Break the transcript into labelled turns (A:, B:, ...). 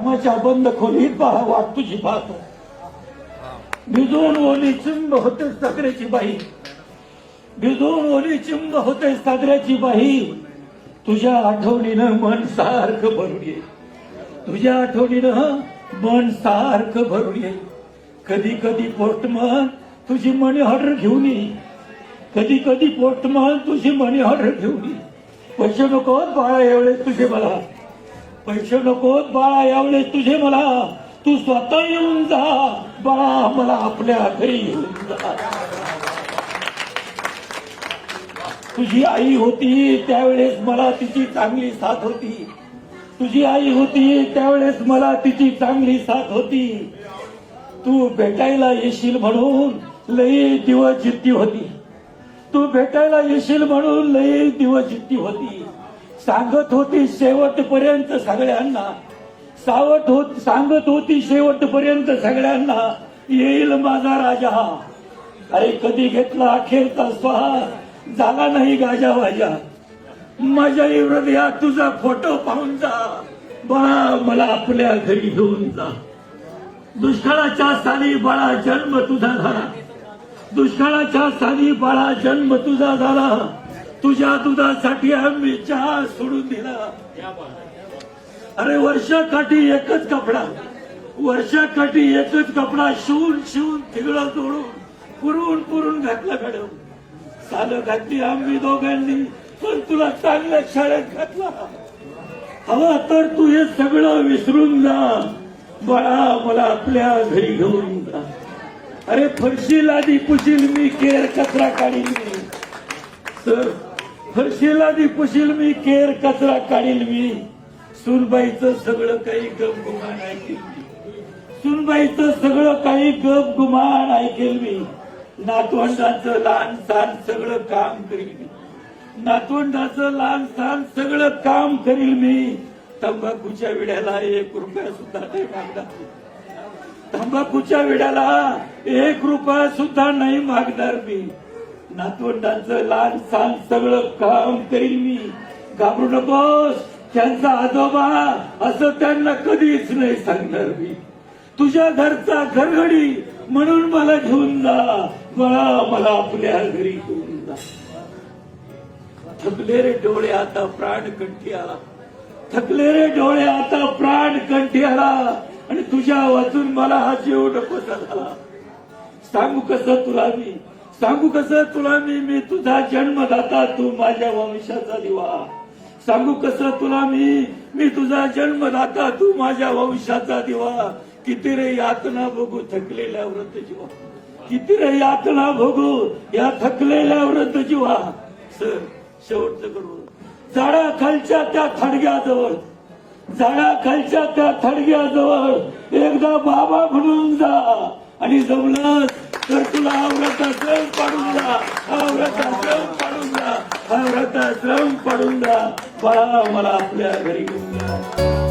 A: कामाच्या बंद खोलीत पहा वाट तुझी पाहतो. भिजून ओली चिंब होते सागऱ्याची बाई, भिजून ओली चिंब होते सागऱ्याची बाई. तुझ्या आठवणीनं मन सारखं भरून येईल, तुझ्या आठवणीनं मन सारखं भरून येईल. कधी कधी पोस्टमन तुझी मनी ऑर्डर घेऊन येईल, कधी कधी पोस्टमन तुझी मनी ऑर्डर घेऊन येईल. पैसे नकोत बाळा एवढेच तुझे मला, पैसे नकोत बाळा एवढेच तुझे मला. तू स्वतः येऊन जा बाळा, मला आपल्या घरी येऊन जा. तुझी आई होती त्यावेळेस मला तिची चांगली साथ होती, तुझी आई होती त्यावेळेस मला तिची चांगली साथ होती. तू भेटायला येशील म्हणून लई दिवस जिद्दी होती, तू भेटायला येशील म्हणून लई दिवस जिद्दी होती. सांगत होती शेवटपर्यंत सगळ्यांना, सांगत होती शेवटपर्यंत सगळ्यांना, येईल माझा राजा. अरे कधी घेतला अखेरचा श्वास, झाला नाही गाजा वाजा. माझ्या हृदयात तुझा फोटो पाहून जा बाळा, मला आपल्या घरी घेऊन जा. दुष्काळाच्या साली बाळा जन्म तुझा झाला, दुष्काळाच्या साली बाळा जन्म तुझा झाला. तुझ्या दुधासाठी आम्ही चहा सोडून दिला. अरे वर्षाकाठी एकच कपडा, वर्षाकाठी एकच कपडा शिवून शिवून तिगळं जोडून पुरून पुरून घातला मॅडम. सालं घातली आम्ही दोघांनी, पण तुला चांगल्या शाळेत घातला. हवा तर तू हे सगळं विसरून जा बाळा, मला आपल्या घरी घेऊन जा. अरे फरशी लादी पुशील मी, केर कचरा काढील मी. सर फरशी लादी पुशील मी, केर कचरा काढील मी. सुनबाईचं सगळं काही गपगुमान ऐकेल मी, सुनबाईचं सगळं काही गपगुमान ऐकेल मी. नातवंडाचं लहान सहान सगळं काम करील मी, नातवंडाचं लहान सहान सगळं काम करील मी. तंबाखूच्या विड्याला 1 रुपया सुद्धा नाही मागणार, तंबाखूच्या विड्याला 1 रुपया सुद्धा नाही मागणार मी. नातवंडांचं लहान सहान सगळं काम करील मी. घाबरू नकोस, त्यांचा आजोबा असं त्यांना कधीच नाही सांगणार मी. तुझ्या घरचा घरघडी म्हणून मला घेऊन जा बाळा, मला आपल्या घरी घेऊन जा. थकले रे डोळे आता प्राण कंठी आला, थकले रे डोळे आता प्राण कंठी आला. आणि तुझ्या वाचून मला हा जीव नकोसा झाला. सांगू कसं तुला मी, सांगू कसं तुला मी तुझा जन्मदाता, तू माझ्या वंशाचा दिवा. सांगू कसं तुला मी तुझा जन्मदाता, तू माझ्या वंशाचा दिवा. किती रे यातना बघू थकलेल्या वृद्ध जीवा, किती रे यातना बघू या थकलेल्या वृद्ध जीवा. सर शेवटचं करू, झाडाखालच्या त्या थडग्याजवळ, झाडाखालच्या त्या थडग्याजवळ एकदा बाबा म्हणून जा. आणि जमलं तर तुला व्रताश्रम पाडून जा, व्रताश्रम पाडून जा, व्रताश्रम पाडून जा बाळा, मला आपल्या घरी घेऊन जा.